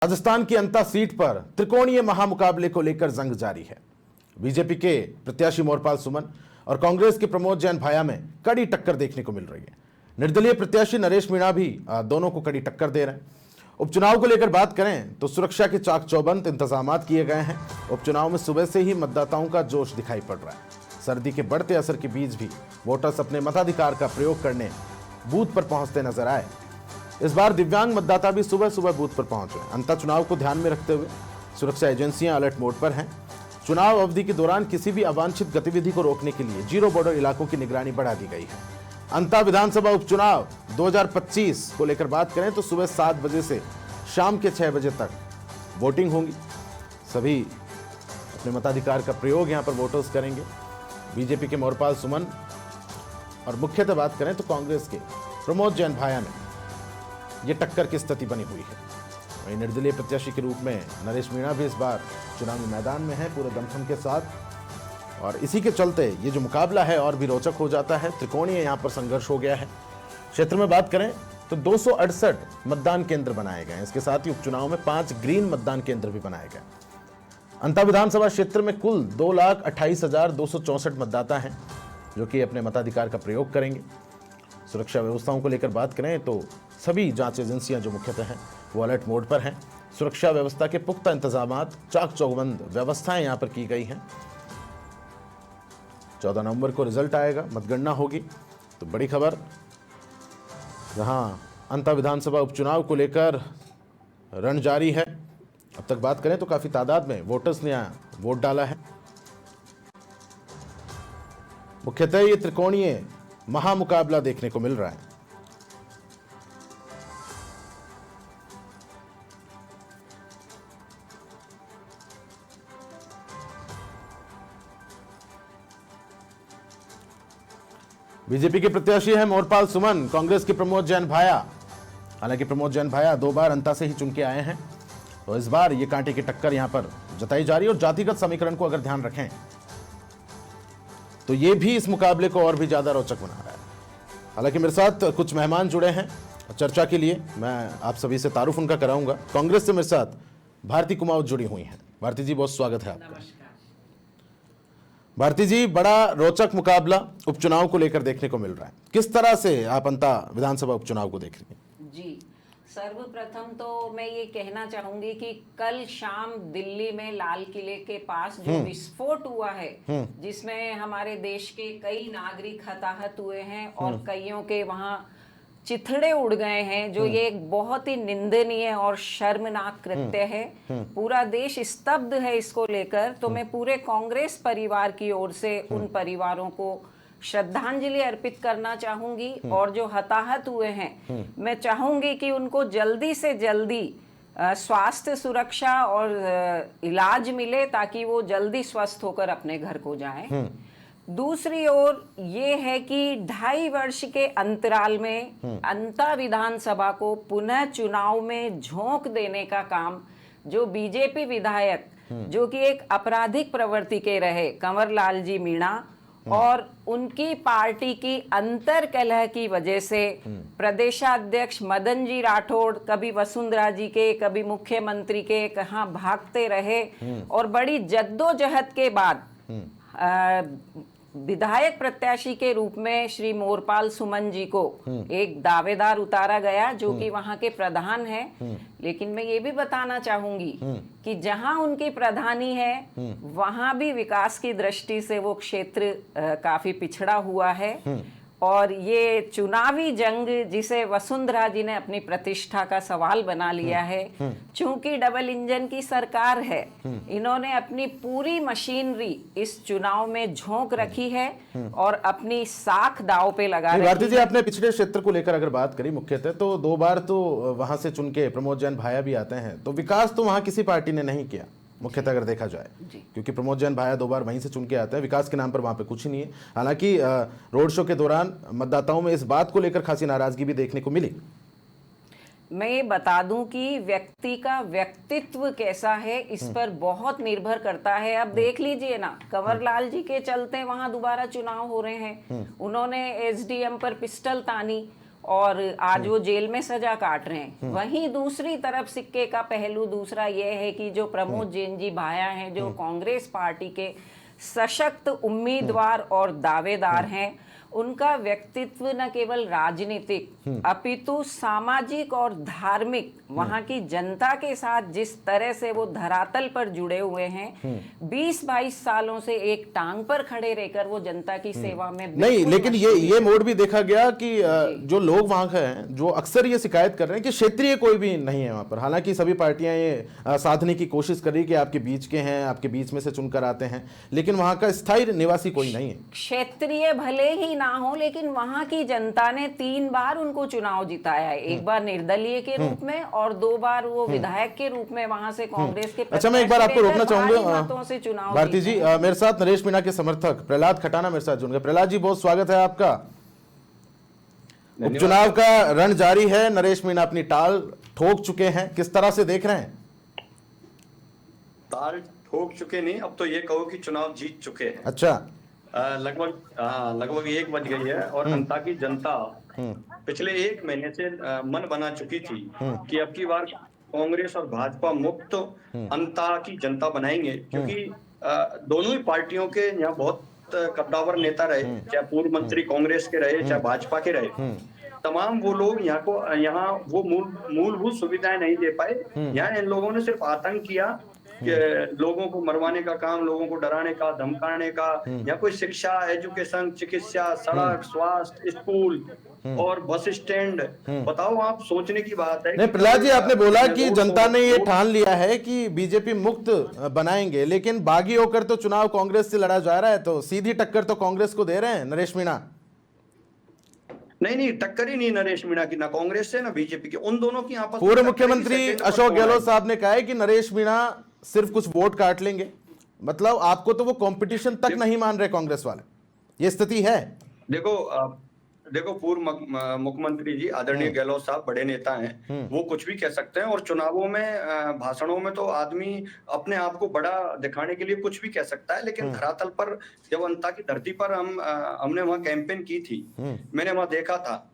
राजस्थान की अंता सीट पर त्रिकोणीय महामुकाबले को लेकर जंग जारी है। बीजेपी के प्रत्याशी मोरपाल सुमन और कांग्रेस के प्रमोद जैन भाया में कड़ी टक्कर देखने को मिल रही है। निर्दलीय प्रत्याशी नरेश मीणा भी दोनों को कड़ी टक्कर दे रहे हैं। उपचुनाव को लेकर बात करें तो सुरक्षा के चाक चौबंद इंतजाम किए गए हैं। उपचुनाव में सुबह से ही मतदाताओं का जोश दिखाई पड़ रहा है। सर्दी के बढ़ते असर के बीच भी वोटर्स अपने मताधिकार का प्रयोग करने बूथ पर पहुंचते नजर आए। इस बार दिव्यांग मतदाता भी सुबह सुबह बूथ पर पहुंचे। अंतर चुनाव को ध्यान में रखते हुए सुरक्षा एजेंसियां अलर्ट मोड पर हैं। चुनाव अवधि के दौरान किसी भी अवांछित गतिविधि को रोकने के लिए जीरो बॉर्डर इलाकों की निगरानी बढ़ा दी गई है। अंता विधानसभा उपचुनाव 2025 को लेकर बात करें तो सुबह 7 बजे से शाम के 6 बजे तक वोटिंग होगी। सभी अपने मताधिकार का प्रयोग यहां पर वोटर्स करेंगे। बीजेपी के मोरपाल सुमन और मुख्यतः बात करें तो कांग्रेस के प्रमोद जैन भाया में ये टक्कर की स्थिति बनी हुई है। वहीं निर्दलीय प्रत्याशी के रूप में नरेश मीणा भी इस बार चुनावी मैदान में है पूरे दमखम के साथ, और इसी के चलते ये जो मुकाबला है और भी रोचक हो जाता है। त्रिकोणीय यहाँ पर संघर्ष हो गया है। क्षेत्र में बात करें तो 268 मतदान केंद्र बनाए गए हैं। इसके साथ ही उपचुनाव में 5 ग्रीन मतदान केंद्र भी बनाए गए। अंता विधानसभा क्षेत्र में कुल 2,28,264 मतदाता हैं जो कि अपने मताधिकार का प्रयोग करेंगे। सुरक्षा व्यवस्थाओं को लेकर बात करें तो सभी जांच एजेंसियां जो मुख्यतः हैं वो अलर्ट मोड पर हैं। सुरक्षा व्यवस्था के पुख्ता इंतजामात, चाक चौबंद व्यवस्थाएं यहां पर की गई हैं। 14 नवंबर को रिजल्ट आएगा, मतगणना होगी। तो बड़ी खबर, जहां अंता विधानसभा उपचुनाव को लेकर रण जारी है। अब तक बात करें तो काफी तादाद में वोटर्स ने यहां वोट डाला है। मुख्यतः ये त्रिकोणीय महामुकाबला देखने को मिल रहा है। बीजेपी के प्रत्याशी है मोरपाल सुमन, कांग्रेस के प्रमोद जैन भाया। हालांकि प्रमोद जैन भाया 2 बार अंता से ही चुन के आए हैं, तो इस बार ये कांटे की टक्कर यहां पर जताई जा रही है। और जातिगत समीकरण को अगर ध्यान रखें तो ये भी इस मुकाबले को और भी ज्यादा रोचक बना रहा है। हालांकि मेरे साथ कुछ मेहमान जुड़े हैं चर्चा के लिए, मैं आप सभी से तारुफ उनका कराऊंगा। कांग्रेस से मेरे साथ भारती कुमावत जुड़ी हुई हैं। भारती जी, बहुत स्वागत है आपका। भारती जी, बड़ा रोचक मुकाबला उपचुनाव को लेकर देखने को मिल रहा है। किस तरह से आप अंता विधानसभा उपचुनाव को देख रही हैं? जी, सर्वप्रथम तो मैं ये कहना चाहूंगी कि कल शाम दिल्ली में लाल किले के पास जो विस्फोट हुआ है, जिसमें हमारे देश के कई नागरिक हताहत हुए हैं और कईयों के वहां चिथड़े उड़ गए हैं, जो ये एक बहुत ही निंदनीय और शर्मनाक कृत्य है। पूरा देश स्तब्ध है इसको लेकर। तो मैं पूरे कांग्रेस परिवार की ओर से उन परिवारों को श्रद्धांजलि अर्पित करना चाहूंगी। और जो हताहत हुए हैं, मैं चाहूंगी कि उनको जल्दी से जल्दी स्वास्थ्य सुरक्षा और इलाज मिले ताकि वो जल्दी स्वस्थ होकर अपने घर को जाएं। दूसरी ओर ये है कि 2.5 वर्ष के अंतराल में अंता विधानसभा को पुनः चुनाव में झोंक देने का काम जो बीजेपी विधायक जो कि एक आपराधिक प्रवृत्ति के रहे कंवर लाल जी मीणा और उनकी पार्टी की अंतर कलह की वजह से प्रदेशाध्यक्ष मदन जी राठौड़ कभी वसुंधरा जी के, कभी मुख्यमंत्री के कहाँ भागते रहे। और बड़ी जद्दोजहद के बाद विधायक प्रत्याशी के रूप में श्री मोरपाल सुमन जी को एक दावेदार उतारा गया जो कि वहां के प्रधान हैं। लेकिन मैं ये भी बताना चाहूंगी कि जहां उनकी प्रधानी है वहां भी विकास की दृष्टि से वो क्षेत्र काफी पिछड़ा हुआ है। और ये चुनावी जंग जिसे वसुंधरा जी ने अपनी प्रतिष्ठा का सवाल बना लिया है, चूंकि डबल इंजन की सरकार है, इन्होंने अपनी पूरी मशीनरी इस चुनाव में झोंक रखी है और अपनी साख दांव पे लगा रखी है। भारती जी, आपने पिछड़े क्षेत्र को लेकर अगर बात करी मुख्यतः, तो 2 बार तो वहां से चुन के प्रमोद जैन भाया भी आते हैं, तो विकास तो वहां किसी पार्टी ने नहीं किया मुख्यतः अगर देखा जाए, क्योंकि प्रमोद जैन भाया 2 बार वहीं से चुन के आते हैं। विकास के नाम पर वहां पे कुछ नहीं है। हालांकि रोड शो के दौरान मतदाताओं में इस बात को लेकर खासी नाराजगी भी देखने को मिली। मैं ये बता दूं कि व्यक्ति का व्यक्तित्व कैसा है इस पर बहुत निर्भर करता है। अब देख लीजिए ना, कंवर लाल जी के चलते वहां दोबारा चुनाव हो रहे हैं। उन्होंने एसडीएम पर पिस्टल तानी और आज वो जेल में सजा काट रहे हैं। वहीं दूसरी तरफ सिक्के का पहलू दूसरा ये है कि जो प्रमोद जैन जी भाया हैं, जो कांग्रेस पार्टी के सशक्त उम्मीदवार और दावेदार हैं, उनका व्यक्तित्व न केवल राजनीतिक अपितु सामाजिक और धार्मिक, वहां की जनता के साथ जिस तरह से वो धरातल पर जुड़े हुए हैं, 20-22 सालों से एक टांग पर खड़े रहकर वो जनता की सेवा में नहीं, लेकिन ये मोड भी देखा गया कि जो लोग वहां के हैं, जो अक्सर ये शिकायत कर रहे हैं कि क्षेत्रीय कोई भी नहीं है वहां पर। हालांकि सभी पार्टियां ये साधने की कोशिश कर रही है कि आपके बीच के हैं, आपके बीच में से चुनकर आते हैं, लेकिन वहां का स्थायी निवासी कोई नहीं है। क्षेत्रीय भले ही ना हो, लेकिन वहां की जनता ने 3 बार उनको चुनाव जिताया है। एक बार निर्दलीय के रूप में और 2 बार वो विधायक के रूप में वहां से कांग्रेस के। अच्छा, मैं एक बार आपको रोकना चाहूंगा भारती जी। चुनाव मेरे साथ नरेश मीणा के समर्थक प्रहलाद खटाना मेरे साथ जुड़ गए। प्रहलाद जी, बहुत स्वागत है आपका। उपचुनाव का रण जारी है, नरेश मीणा अपनी टाल ठोक चुके हैं, किस तरह से देख रहे हैं? ताल ठोक चुके नहीं, अब तो ये कहो कि चुनाव जीत चुके हैं। अच्छा, लगभग 1 बज गई है और अंता की जनता पिछले 1 महीने से मन बना चुकी थी कि अब की बार कांग्रेस और भाजपा मुक्त अंता की जनता बनाएंगे, क्योंकि दोनों ही पार्टियों के यहाँ बहुत कद्दावर नेता रहे, चाहे पूर्व मंत्री कांग्रेस के रहे, चाहे भाजपा के रहे। तमाम वो लोग यहाँ वो मूलभूत सुविधाएं नहीं दे पाए। यहाँ इन लोगों ने सिर्फ आतंक किया कि लोगों को मरवाने का काम, लोगों को डराने का, धमकाने का, या कोई शिक्षा, एजुकेशन, चिकित्सा, सड़क, स्वास्थ्य, स्कूल और बस स्टैंड। बताओ, आप सोचने की बात है। नहीं प्रहलाद जी, आपने बोला कि जनता ने ये ठान लिया है कि बीजेपी मुक्त बनाएंगे, लेकिन बागी होकर तो चुनाव कांग्रेस से लड़ा जा रहा है, तो सीधी टक्कर तो कांग्रेस को दे रहे हैं नरेश मीणा। नहीं, टक्कर ही नहीं नरेश मीणा की, ना कांग्रेस से ना बीजेपी की, उन दोनों की आपस में। पूर्व मुख्यमंत्री अशोक गहलोत साहब ने कहा है कि नरेश मीणा सिर्फ कुछ वोट काट लेंगे। मतलब आपको तो वो कंपटीशन तक नहीं मान रहे कांग्रेस वाले, ये स्थिति है। देखो पूर्व मुख्यमंत्री जी आदरणीय गहलोत साहब बड़े नेता हैं, वो कुछ भी कह सकते हैं, और चुनावों में भाषणों में तो आदमी अपने आप को बड़ा दिखाने के लिए कुछ भी कह सकता है, लेकिन धरातल पर जब अंता की धरती पर हमने वहां कैंपेन की थी, मैंने वहां देखा था,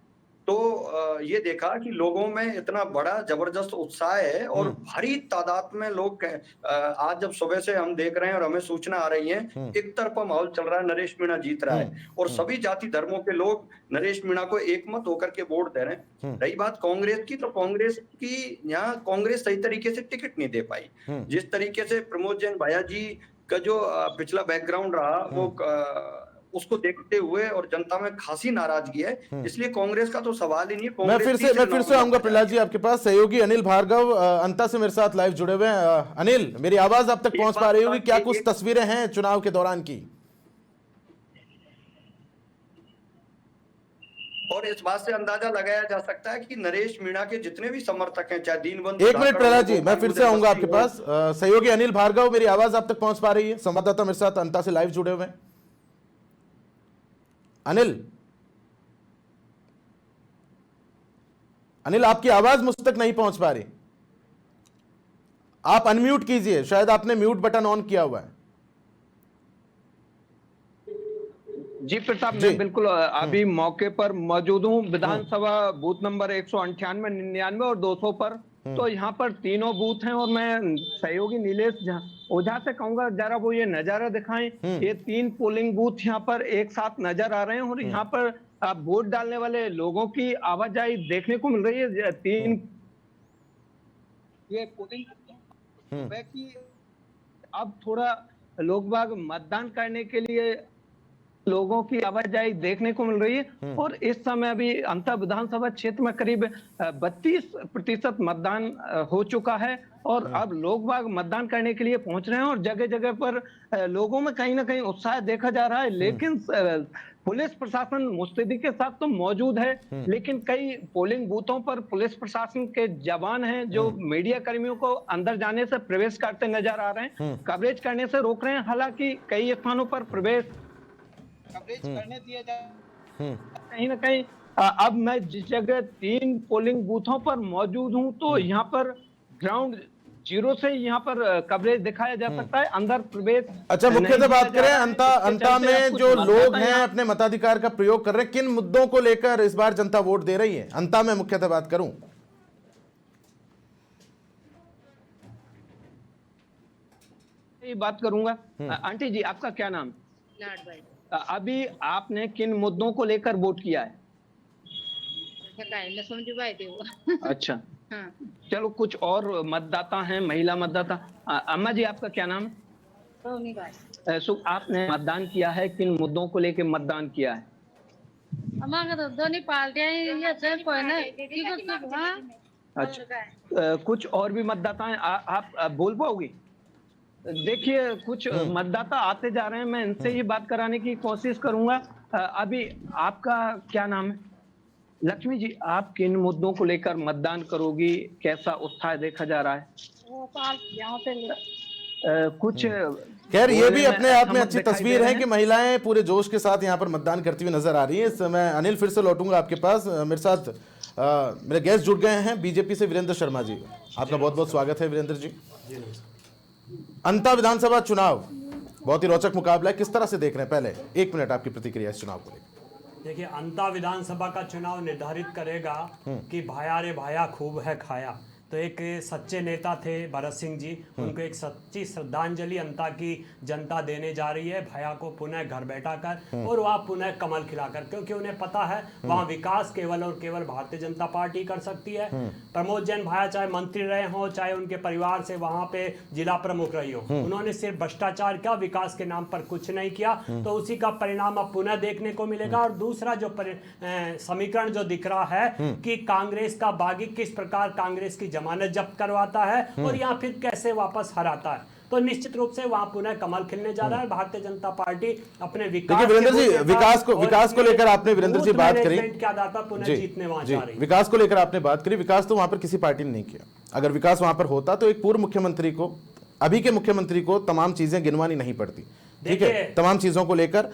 तो ये देखा कि लोगों में इतना बड़ा जबरदस्त उत्साह है और भारी तादाद में लोग आज जब सुबह से हम देख रहे हैं और हमें सूचना आ रही है, एक तरफा माहौल चल रहा है, नरेश मीणा जीत रहा है और सभी जाति धर्मों के लोग नरेश मीणा को एकमत होकर के वोट दे रहे हैं। रही बात कांग्रेस की, तो कांग्रेस की यहाँ कांग्रेस सही तरीके से टिकट नहीं दे पाई। जिस तरीके से प्रमोद जैन भाया जी का जो पिछला बैकग्राउंड रहा, वो उसको देखते हुए और जनता में खासी नाराजगी है, इसलिए कांग्रेस का तो सवाल ही नहीं। मैं फिर से आऊंगा प्रहलाद जी आपके पास। सहयोगी अनिल भार्गव अंता से मेरे साथ लाइव जुड़े हुए हैं। अनिल, मेरी आवाज आप तक पहुंच पा रही होगी? क्या कुछ तस्वीरें हैं चुनाव के दौरान की? और इस बात से अंदाजा लगाया जा सकता है कि नरेश मीणा के जितने भी समर्थक हैं, चाहे दीनबंधु। 1 मिनट प्रहलाद जी, मैं फिर से आऊंगा आपके पास। सहयोगी अनिल भार्गव, मेरी आवाज आप तक पहुंच पा रही है? संवाददाता मेरे साथ अंता से लाइव जुड़े हुए हैं। अनिल, आपकी आवाज मुझ तक नहीं पहुंच पा रही। आप अनम्यूट कीजिए, शायद आपने म्यूट बटन ऑन किया हुआ है। जी प्रताप, मैं बिल्कुल अभी मौके पर मौजूद हूँ। विधानसभा बूथ नंबर 198, 99 और 200 पर। तो यहाँ पर तीनों बूथ हैं और मैं सहयोगी नीलेश ओझा से कहूंगा जरा वो ये नजारा दिखाएं। ये 3 पोलिंग बूथ यहाँ पर एक साथ नजर आ रहे हैं और यहाँ पर वोट डालने वाले लोगों की आवाजाही देखने को मिल रही है। 3 ये पोलिंग की अब थोड़ा लोग बाग मतदान करने के लिए लोगों की आवाजाही देखने को मिल रही है और इस समय अभी अंता विधानसभा क्षेत्र में करीब 32% मतदान हो चुका है और अब लोग बाग मतदान करने के लिए पहुंच रहे हैं और जगह जगह पर लोगों में कहीं ना कहीं उत्साह देखा जा रहा है। लेकिन पुलिस प्रशासन मुस्तैदी के साथ तो मौजूद है, लेकिन कई पोलिंग बूथों पर पुलिस प्रशासन के जवान हैं जो मीडिया कर्मियों को अंदर जाने से प्रवेश करते नजर आ रहे हैं, कवरेज करने से रोक रहे हैं। हालांकि कई स्थानों पर कवरेज करने दिया जाए, कहीं ना कहीं अब मैं जिस जगह 3 पोलिंग बूथों पर मौजूद हूं तो यहाँ पर ग्राउंड जीरो से यहाँ पर कवरेज दिखाया जा सकता है, अंदर प्रवेश अच्छा, मुख्यतः नहीं बात किया करें जा रहा है। अंता इसके चलते में अब जो कुछ लोग मतदाता हैं यहाँ- अपने मताधिकार का प्रयोग कर रहे हैं, किन मुद्दों को लेकर इस बार जनता वोट दे रही है? अंता में मुख्यतः बात करूं, ये बात करूंगा। आंटी जी, आपका क्या नाम? लाड भाई अभी आपने किन मुद्दों को लेकर वोट किया है? काय न समझू भाई ते वो अच्छा, हाँ चलो कुछ और मतदाता हैं, महिला मतदाता। अम्मा जी, आपका क्या नाम है? तो नहीं भाई आपने मतदान किया है, किन मुद्दों को लेकर मतदान किया है? हमारा तो दोनों पार्टियां ये सब कोई ना की कुछ हाँ अच्छा, कुछ और भी मतदाता हैं, आप बोल पाओगे? देखिए, कुछ मतदाता आते जा रहे हैं, मैं इनसे ही बात कराने की कोशिश करूंगा। अभी आपका क्या नाम है? लक्ष्मी जी, आप किन मुद्दों को लेकर मतदान करोगी? कैसा उत्साह देखा जा रहा है? वो पाल यहाँ पे कुछ खैर ये भी अपने आप में असहमत अच्छी दिखाई दे तस्वीर रहे है हैं। कि महिलाएं पूरे जोश के साथ यहाँ पर मतदान करती हुई नजर आ रही हैं। इस समय अनिल फिर से लौटूंगा आपके पास। मेरे साथ मेरे गेस्ट जुड़ गए हैं बीजेपी से, वीरेंद्र शर्मा जी, आपका बहुत बहुत स्वागत है वीरेंद्र जी। अंता विधानसभा चुनाव बहुत ही रोचक मुकाबला है, किस तरह से देख रहे हैं? पहले 1 मिनट आपकी प्रतिक्रिया इस चुनाव को लेकर। देखिए, अंता विधानसभा का चुनाव निर्धारित करेगा कि भाया रे भाया खूब है खाया। तो एक सच्चे नेता थे भरत सिंह जी, उनको एक सच्ची श्रद्धांजलि अंता की जनता देने जा रही है, भाया को पुनः घर बैठा कर और वहाँ पुनः कमल खिलाकर, क्योंकि उन्हें पता है वहाँ विकास केवल और केवल भारतीय जनता पार्टी कर सकती है। प्रमोद जैन भाया चाहे मंत्री रहे हों, चाहे उनके परिवार से वहाँ पे जिला प्रमुख रही हो, उन्होंने सिर्फ भ्रष्टाचार किया, विकास के नाम पर कुछ नहीं किया। तो उसी का परिणाम अब पुनः देखने को मिलेगा। और दूसरा जो समीकरण जो दिख रहा है कि कांग्रेस का बागी किस प्रकार कांग्रेस की जमानत जब्त करवाता है और या फिर कैसे वापस हराता है, तो निश्चित रूप से वहां पुनः कमल खिलने जा रहा है। भारतीय जनता पार्टी अपने विकास देखिए वीरेंद्र जी, विकास को लेकर आपने वीरेंद्र जी बात करी के आधार पर पुनः जीतने वहां जा रही है। विकास को लेकर आपने बात करी, विकास तो वहां पर किसी पार्टी ने नहीं किया। अगर विकास वहां पर होता तो एक पूर्व मुख्यमंत्री को, अभी के मुख्यमंत्री को तमाम चीजें गिनवानी नहीं पड़ती। ठीक है, तमाम चीजों को लेकर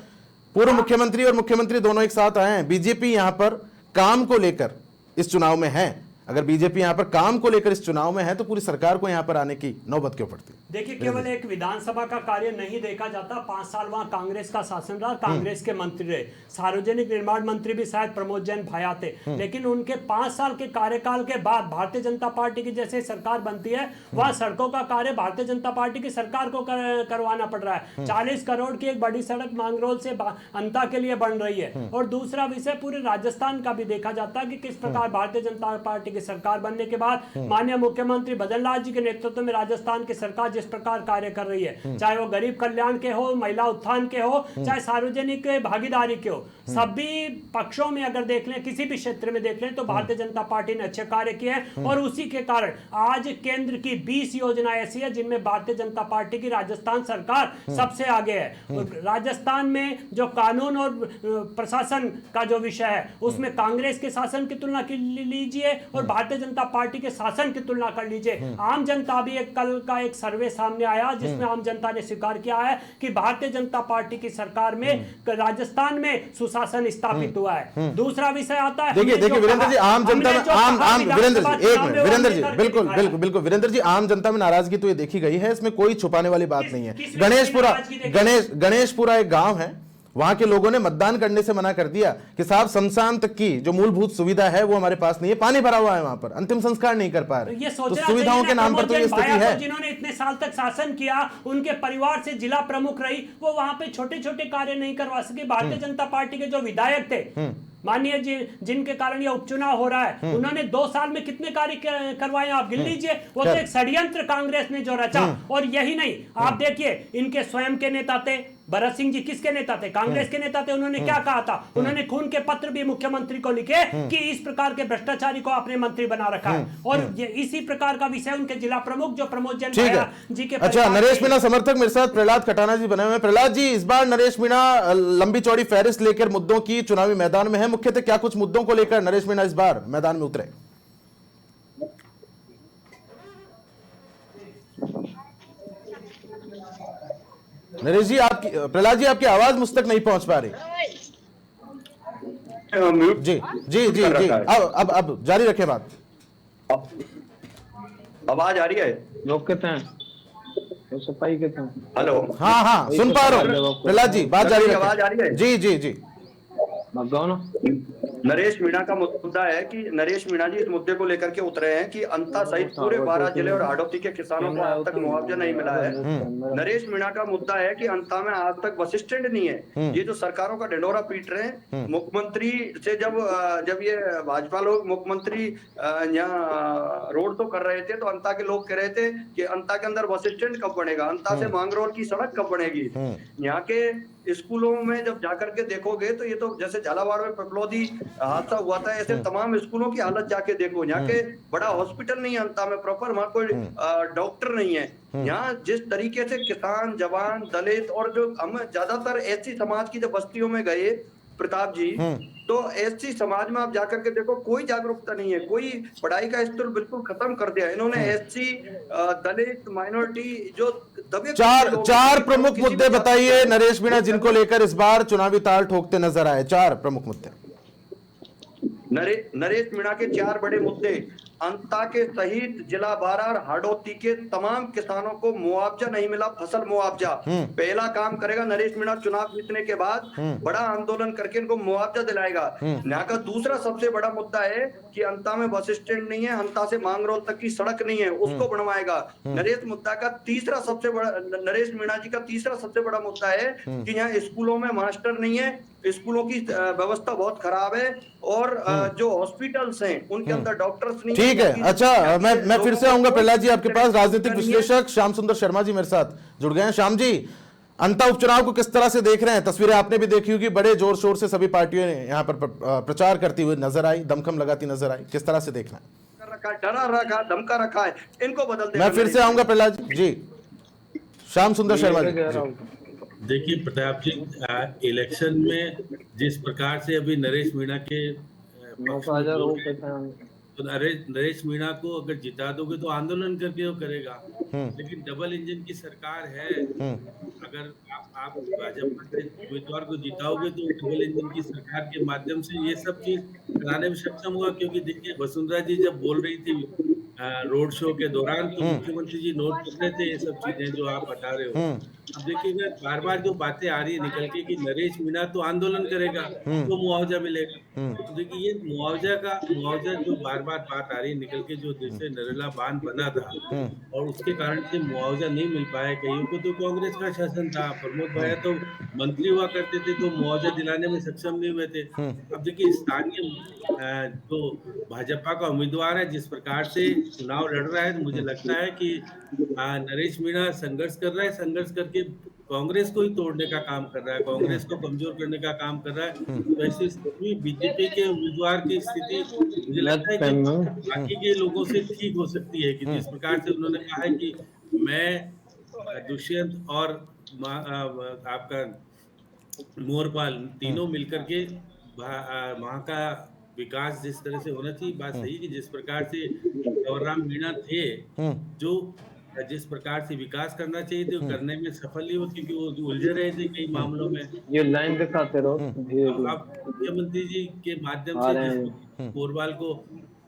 पूर्व मुख्यमंत्री और मुख्यमंत्री दोनों एक साथ आए हैं। बीजेपी यहां पर काम को लेकर इस चुनाव में है। अगर बीजेपी यहां पर काम को लेकर इस चुनाव में है तो पूरी सरकार को यहां पर आने की नौबत क्यों पड़ती? देखिए, केवल एक विधानसभा का कार्य नहीं देखा जाता। 5 साल वहां कांग्रेस का शासन रहा, कांग्रेस के मंत्री रहे, सार्वजनिक निर्माण मंत्री भी शायद प्रमोद जैन भाया थे, लेकिन उनके 5 साल के कार्यकाल के बाद भारतीय जनता पार्टी की जैसे सरकार बनती है, वहां सड़कों का कार्य भारतीय जनता पार्टी की सरकार को करवाना पड़ रहा है। 40 करोड़ की एक बड़ी सड़क मांगरोल से अंता के लिए बन रही है। और दूसरा विषय पूरे राजस्थान का भी देखा जाता है कि किस प्रकार भारतीय जनता पार्टी की सरकार बनने के बाद माननीय मुख्यमंत्री भजन लाल जी के नेतृत्व में राजस्थान की सरकार जिस प्रकार कार्य कर रही है, चाहे वो गरीब कल्याण के हो, महिला उत्थान के हो, चाहे सार्वजनिक भागीदारी के हो, सभी पक्षों में अगर देख लें, किसी भी क्षेत्र में देख लें, तो भारतीय जनता पार्टी ने अच्छे कार्य किए हैं। और उसी के कारण आज केंद्र की 20 योजना ऐसी है जिनमें भारतीय जनता पार्टी की राजस्थान सरकार सबसे आगे है। राजस्थान में जो कानून और प्रशासन का जो विषय है, उसमें कांग्रेस के शासन की तुलना लीजिए और भारतीय जनता पार्टी के शासन की तुलना कर लीजिए। आम जनता भी कल का एक सर्वे सामने आया जिसमें आम जनता ने स्वीकार किया है कि भारतीय जनता पार्टी की सरकार में राजस्थान में सुशासन स्थापित हुआ है। दूसरा विषय आता है, देखिए वीरेंद्र जी, आम जनता में वीरेंद्र जी एक मिनट, वीरेंद्र जी बिल्कुल वीरेंद्र जी, आम जनता में नाराजगी तो ये देखी गई है, इसमें कोई छुपाने वाली बात नहीं है। गणेशपुरा एक गांव है, वहां के लोगों ने मतदान करने से मना कर दिया कि साहब शमशान तक की जो मूलभूत सुविधा है वो हमारे पास नहीं है, पानी भरा हुआ है वहां पर, अंतिम संस्कार नहीं कर पा रहे। तो सुविधाओं के नाम पर तो ये स्थिति है। जिन्होंने इतने साल तक शासन किया, उनके परिवार से जिला प्रमुख रही, वो वहां पे छोटे छोटे कार्य नहीं करवा सके। भारतीय जनता पार्टी के जो विधायक थे, मानिए जिनके कारण ये उपचुनाव हो रहा है, उन्होंने 2 साल में कितने कार्य करवाए आप गिन लीजिए। वो तो एक षड्यंत्र कांग्रेस ने जो रचा। और यही नहीं, आप देखिए, इनके स्वयं के नेता थे भरत सिंह जी, किसके नेता थे? कांग्रेस के नेता थे। उन्होंने क्या कहा था? उन्होंने खून के पत्र भी मुख्यमंत्री को लिखे कि इस प्रकार के भ्रष्टाचारी को आपने मंत्री बना रखा है। और ये इसी प्रकार का विषय उनके जिला प्रमुख जो प्रमोद जैन जी के। अच्छा, नरेश मीणा समर्थक मेरे साथ प्रहलाद खटाना जी बने हुए हैं। प्रहलाद जी, इस बार नरेश मीणा लंबी चौड़ी फहरिस्त लेकर मुद्दों की चुनावी मैदान में है। मुख्यतः क्या कुछ मुद्दों को लेकर नरेश मीणा इस बार मैदान में उतरे? नरेश जी, प्रहलाद जी, आपकी आवाज मुझ तक नहीं पहुंच पा रही। जी जी जी जी, अब जारी रखें बात। आवाज आ रही है? लोग कहते हैं तो सफाई कहते हैं। हेलो, हाँ हाँ सुन पा रहा हूँ प्रहलाद जी, बात जारी रखें। आवाज आ रही है? जी जी जी। नरेश मीणा का मुद्दा है कि नरेश मीणा जी इस मुद्दे को लेकर के उतरे हैं कि अंता सहित पूरे 12 जिले और हाड़ौती के किसानों को आज तक मुआवजा नहीं मिला है। नरेश मीणा का मुद्दा है कि अंता में आज तक बस स्टैंड नहीं है। ये जो सरकारों का ढिंढोरा पीट रहे हैं, मुख्यमंत्री से जब ये भाजपा लोग मुख्यमंत्री यहाँ रोड तो कर रहे थे तो अंता के लोग कह रहे थे कि अंता के अंदर बस स्टैंड कब बनेगा, अंता से मांगरोल की सड़क कब बनेगी। यहाँ के स्कूलों में जब जाकर के देखोगे तो ये तो जैसे झालावाड़ में पिपलौदी हादसा हुआ था, ऐसे तमाम स्कूलों की हालत जाके देखो। यहाँ के बड़ा हॉस्पिटल नहीं है अंता में प्रॉपर, वहाँ कोई डॉक्टर नहीं है। यहाँ जिस तरीके से किसान, जवान, दलित और जो हम ज्यादातर एससी समाज की जब बस्तियों में गए प्रताप जी, तो एससी समाज में आप जाकर के देखो कोई जागरूकता नहीं है, कोई पढ़ाई का स्तर बिल्कुल खत्म कर दिया इन्होंने। एससी, दलित, माइनॉरिटी जो दबे चार प्रमुख मुद्दे बताइए नरेश मीणा जिनको लेकर इस बार चुनावी ताल ठोकते नजर आए। 4 प्रमुख मुद्दे। नरेश मीणा के 4 बड़े मुद्दे। अंता के सहित जिला बारा और हाड़ौती के तमाम किसानों को मुआवजा नहीं मिला, फसल मुआवजा। पहला काम करेगा नरेश मीणा चुनाव जीतने के बाद, बड़ा आंदोलन करके इनको मुआवजा दिलाएगा। यहाँ का दूसरा सबसे बड़ा मुद्दा है कि अंता में बस स्टैंड नहीं है, अंता से मांगरोल तक की सड़क नहीं है, उसको बनवाएगा। नरेश मीणा जी का तीसरा सबसे बड़ा मुद्दा है कि यहाँ स्कूलों में मास्टर नहीं है, स्कूलों की व्यवस्था बहुत खराब है और जो हॉस्पिटल्स हैं उनके अंदर डॉक्टर्स नहीं। ठीक है, अच्छा मैं फिर से आऊंगा प्रहलाद जी आपके पास। राजनीतिक विश्लेषक श्याम सुंदर शर्मा जी मेरे साथ जुड़ गए हैं। श्याम जी, अंता उपचुनाव को किस तरह से देख रहे हैं? तस्वीरें आपने भी देखी होगी, बड़े जोर शोर से सभी पार्टियों ने यहाँ पर प्रचार करती हुई नजर आई, दमखम लगाती नजर आई, किस तरह से देखना है? डरा रखा, धमका रखा है, इनको बदल। मैं फिर से आऊंगा प्रहलाद जी। श्याम सुंदर शर्मा जी। देखिए प्रताप जी, इलेक्शन में जिस प्रकार से अभी नरेश मीणा के तो नरेश मीणा को अगर जिता दोगे तो आंदोलन करके वो करेगा, लेकिन डबल इंजन की सरकार है। अगर आप भाजपा के उम्मीदवार को जिताओगे तो डबल इंजन की सरकार के माध्यम से ये सब चीज कराने में सक्षम हुआ। क्योंकि देखिए वसुंधरा जी जब बोल रही थी रोड शो के दौरान तो मुख्यमंत्री जी नोट कर रहे थे ये सब चीजें जो आप बता रहे हो। अब देखिएगा बार बार जो बातें आ रही है निकल के कि नरेश मीणा तो आंदोलन करेगा तो मुआवजा मिलेगा। तो देखिए ये मुआवजा जो बार बार बात आ रही है निकल के, जो जैसे नरेला बांध बना था और उसके कारण से मुआवजा नहीं मिल पाया। कईयों को तो कांग्रेस का शासन था, प्रमोद भैया तो मंत्री हुआ करते थे तो मुआवजा दिलाने में सक्षम नहीं हुए थे। अब देखिए स्थानीय जो भाजपा का उम्मीदवार है जिस प्रकार से चुनाव लड़ रहा है, मुझे लगता है कि नरेश मीणा संघर्ष कर रहा है, संघर्ष करके कांग्रेस को ही तोड़ने का काम कर रहा है, कांग्रेस को कमजोर करने का काम कर रहा है। तो ऐसी स्थिति में बीजेपी के उम्मीदवार की स्थिति मुझे लगता है कि बाकी के लोगों से ठीक हो सकती है कि जिस प्रकार से उन्होंने कहा है कि मैं दुष्यंत और आपका मोरपाल तीनों मिलकर के वहाँ का विकास जिस तरह से होना चाहिए, बात सही कि जिस प्रकार से गौरराम मीणा थे जो जिस प्रकार से विकास करना चाहिए थे वो करने में सफल नहीं हुए क्योंकि वो उलझे रहे थे कई मामलों में। ये लाइन दिखाते रहो। अब मुख्यमंत्री जी के माध्यम से मोरपाल को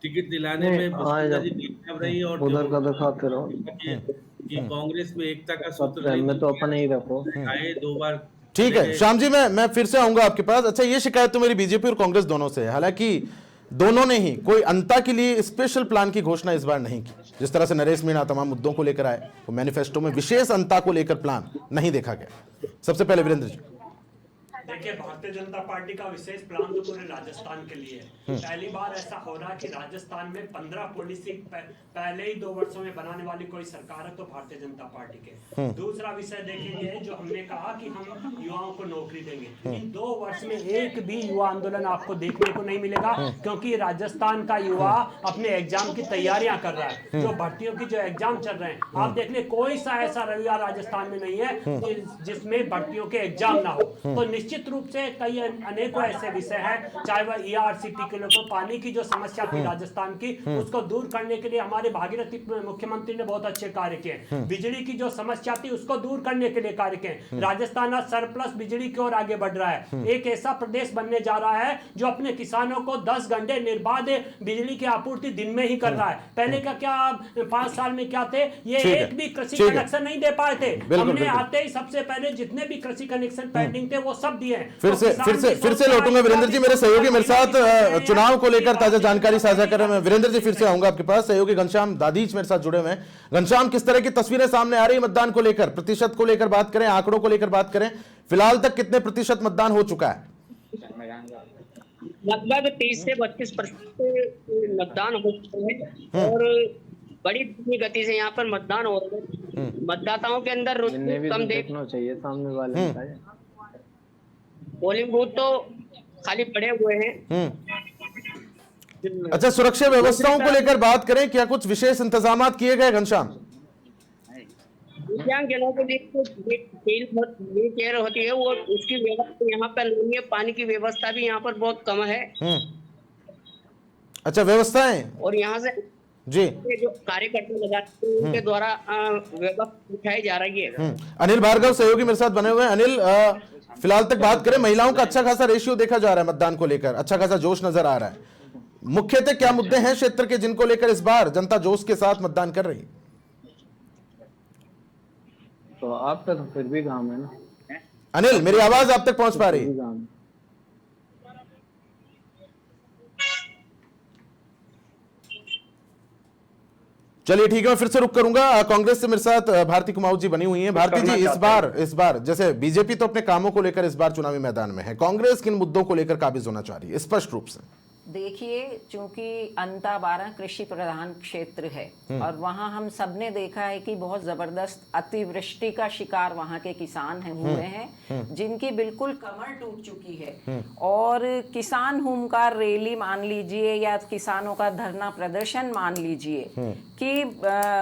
टिकट दिलाने में कामयाब रही और उधर का दिखाते रहो कि कांग्रेस में एकता का सूत्र में तो अपने ही रखो आए 2 बार। ठीक है श्याम जी, मैं फिर से आऊंगा आपके पास। अच्छा, ये शिकायत तो मेरी बीजेपी और कांग्रेस दोनों से है, हालांकि दोनों ने ही कोई अंता के लिए स्पेशल प्लान की घोषणा इस बार नहीं की। जिस तरह से नरेश मीणा तमाम मुद्दों को लेकर आए, वो मैनिफेस्टो में विशेष अंता को लेकर प्लान नहीं देखा गया। सबसे पहले वीरेंद्र जी। देखिए, भारतीय जनता पार्टी का विशेष प्लान तो पूरे राजस्थान के लिए है। पहली बार ऐसा हो रहा है कि राजस्थान में 15 पॉलिसी पहले ही 2 वर्षों में बनाने वाली कोई सरकार है तो भारतीय जनता पार्टी के। दूसरा विषय देखेंगे जो हमने कहा कि हम युवाओं को नौकरी देंगे। इन 2 वर्ष में एक भी युवा आंदोलन आपको देखने को नहीं मिलेगा क्योंकि राजस्थान का युवा अपने एग्जाम की तैयारियां कर रहा है। जो भर्तियों की जो एग्जाम चल रहे हैं, आप देख ले कोई सा ऐसा रविवार राजस्थान में नहीं है जिसमें भर्तियों के एग्जाम ना हो। तो निश्चित निश्चित रूप से कई अनेकों ऐसे विषय हैं, चाहे वह ERCT के लोगों पानी की जो समस्या थी राजस्थान की, उसको दूर करने के लिए हमारे भागीरथी मुख्यमंत्री ने बहुत अच्छे कार्य किए। बिजली की जो समस्या थी उसको दूर करने के लिए कार्य किए। राजस्थान आज सरप्लस बिजली की ओर आगे बढ़ रहा है, एक ऐसा प्रदेश बनने जा रहा है जो अपने किसानों को 10 घंटे निर्बाध बिजली की आपूर्ति दिन में ही कर रहा है। पहले का क्या 5 साल में क्या थे, ये एक भी कृषि कनेक्शन नहीं दे पाए थे। हमने आते ही सबसे पहले जितने भी कृषि कनेक्शन पेंडिंग थे वो सब दिए। फिर से लौटूंगा वीरेंद्र जी, मेरे सहयोगी मेरे साथ चुनाव को लेकर ताजा जानकारी साझा कर रहे हैं। वीरेंद्र जी फिर से आऊंगा आपके पास, सहयोगी घनश्याम दादीच मेरे साथ जुड़े हुए हैं। घनश्याम, किस तरह की तस्वीरें सामने आ रही है मतदान को लेकर? प्रतिशत को लेकर बात करें, आंकड़ों को लेकर बात करें, फिलहाल तक कितने प्रतिशत मतदान हो चुका है? लगभग 30 से 32% मतदान हो चुका है और बड़ी गति से यहाँ पर मतदान हो रहा है। मतदाताओं के अंदर रुचि कम देखना चाहिए सामने वाले। पोलिंग बूथ तो खाली पड़े हुए हैं। अच्छा, सुरक्षा व्यवस्थाओं को लेकर बात करें, क्या कुछ विशेष इंतजाम किए गए घनश्याम? दिव्यांगजनों के लिए केयर होती है वो, उसकी व्यवस्था यहाँ पर नहीं है। पानी की व्यवस्था भी यहाँ पर बहुत कम है। अच्छा, व्यवस्थाएं और यहाँ से जी जो कार्यकर्ता लगाते हैं उनके द्वारा व्यवस्था उठाई जा रही है। अनिल भार्गव सहयोगी मेरे साथ बने हुए हैं। अनिल, फिलहाल तक बात करें, महिलाओं का अच्छा खासा रेशियो देखा जा रहा है मतदान को लेकर, अच्छा खासा जोश नजर आ रहा है। मुख्यतः क्या मुद्दे हैं क्षेत्र के जिनको लेकर इस बार जनता जोश के साथ मतदान कर रही है? तो आपका तो फिर भी काम है ना अनिल, मेरी आवाज आप तक पहुंच पा रही है? चलिए ठीक है, मैं फिर से रुक करूंगा। कांग्रेस से मेरे साथ भारती कुमाऊं जी बनी हुई हैं। भारती जी, इस बार जैसे बीजेपी तो अपने कामों को लेकर इस बार चुनावी मैदान में है, कांग्रेस किन मुद्दों को लेकर काबिज होना चाह रही है स्पष्ट रूप से? देखिए, चूंकि अंता-12 कृषि प्रधान क्षेत्र है और वहां हम सबने देखा है कि बहुत जबरदस्त अतिवृष्टि का शिकार वहां के किसान हुए हैं, जिनकी बिल्कुल कमर टूट चुकी है। और किसान हुंकार रैली मान लीजिए या किसानों का धरना प्रदर्शन मान लीजिए कि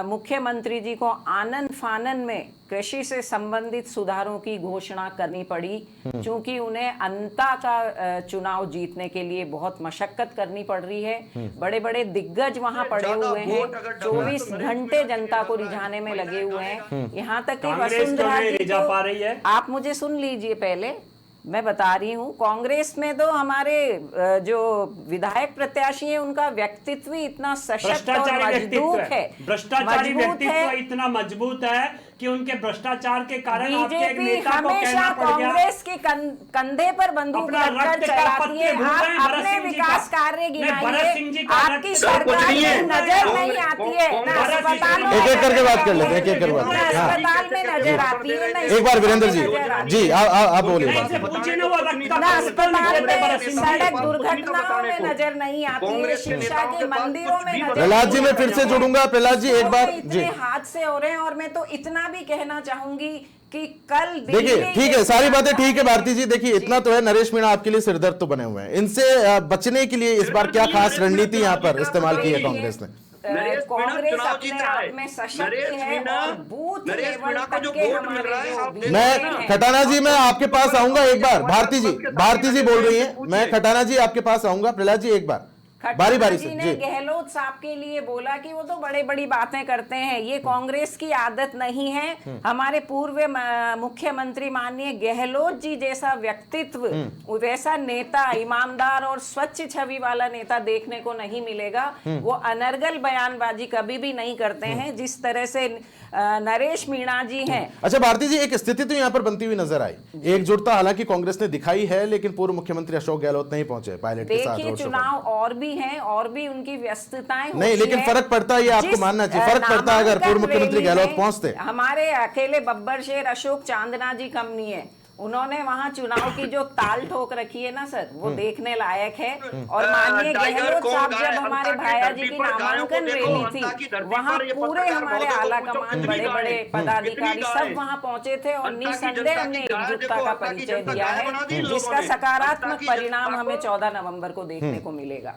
मुख्यमंत्री जी को आनन फानन में कृषि से संबंधित सुधारों की घोषणा करनी पड़ी, क्योंकि उन्हें अंता का चुनाव जीतने के लिए बहुत मशक्कत करनी पड़ रही है। बड़े बड़े दिग्गज वहां पड़े हुए हैं, 24 घंटे जनता को रिझाने में लगे हुए हैं। यहाँ तक कि वसुंधरा जी को, आप मुझे सुन लीजिए, पहले मैं बता रही हूँ, कांग्रेस में तो हमारे जो विधायक प्रत्याशी हैं उनका व्यक्तित्व इतना सशक्त और मजबूत है, भ्रष्टाचारी व्यक्तित्व इतना मजबूत है कि उनके भ्रष्टाचार के कारण आपके एक नेता को कहना पड़ गया, कांग्रेस के कंधे पर बंदूक रखकर चलाती है। आप अपने विकास कार्य गिनाइए, आपकी सरकार में नजर नहीं आती है, एक एक करके बात कर लेते हैं, एक एक करके बात। अस्पताल में नजर आती है, एक बार वीरेंद्र जी आप बोलिए। अस्पताल में, सड़क दुर्घटनाओं में नजर नहीं आती है, शिक्षा के मंदिरों में नजर। प्रहलाद जी, मैं फिर से जुड़ूंगा। प्रहलाद जी, एक बार जी, हादसे हो रहे हैं। और मैं तो इतना भी कहना चाहूंगी कि कल देखिए, ठीक है, सारी बातें ठीक है भारती जी। देखिए, इतना तो है, नरेश मीणा आपके लिए सिरदर्द तो बने हुए हैं, इनसे बचने के लिए इस बार क्या खास रणनीति यहाँ पर इस्तेमाल की है कांग्रेस ने? कांग्रेस अपने आप में सशक्त है और बूथ लेवल तक के हमारे, मैं खटाना जी, मैं आपके पास आऊंगा एक बार। भारती जी बोल रही हैं, मैं खटाना जी आपके पास आऊंगा। प्रहलाद जी, एक बार बारी बारी से। ने गहलोत साहब के लिए बोला कि वो तो बड़े बड़ी बातें करते हैं, ये कांग्रेस की आदत नहीं है। हमारे पूर्व मुख्यमंत्री माननीय गहलोत जी जैसा व्यक्तित्व, वैसा नेता, ईमानदार और स्वच्छ छवि वाला नेता देखने को नहीं मिलेगा। वो अनर्गल बयानबाजी कभी भी नहीं करते हैं जिस तरह से नरेश मीणा जी हैं। अच्छा भारती जी, एक स्थिति तो यहाँ पर बनती हुई नजर आई, एकजुटता हालांकि कांग्रेस ने दिखाई है, लेकिन पूर्व मुख्यमंत्री अशोक गहलोत नहीं पहुंचे पायलट के साथ। देखिए, चुनाव और भी हैं और भी उनकी व्यस्तताएं नहीं, लेकिन फर्क पड़ता है, ये आपको मानना चाहिए, फर्क पड़ता है अगर पूर्व मुख्यमंत्री गहलोत पहुंचते। हमारे अकेले बब्बर शेर अशोक चांदना जी कम नहीं है, उन्होंने वहां चुनाव की जो ताल ठोक रखी है ना सर, वो देखने लायक है। और माननीय गहलोत साहब जब हमारे भाया जी की नामांकन रैली थी, वहां पूरे हमारे आला कमान, बड़े बड़े पदाधिकारी सब वहां पहुंचे थे और निसंदेह हमने एकजुटता का परिचय दिया है, जिसका सकारात्मक परिणाम हमें 14 नवंबर को देखने को मिलेगा।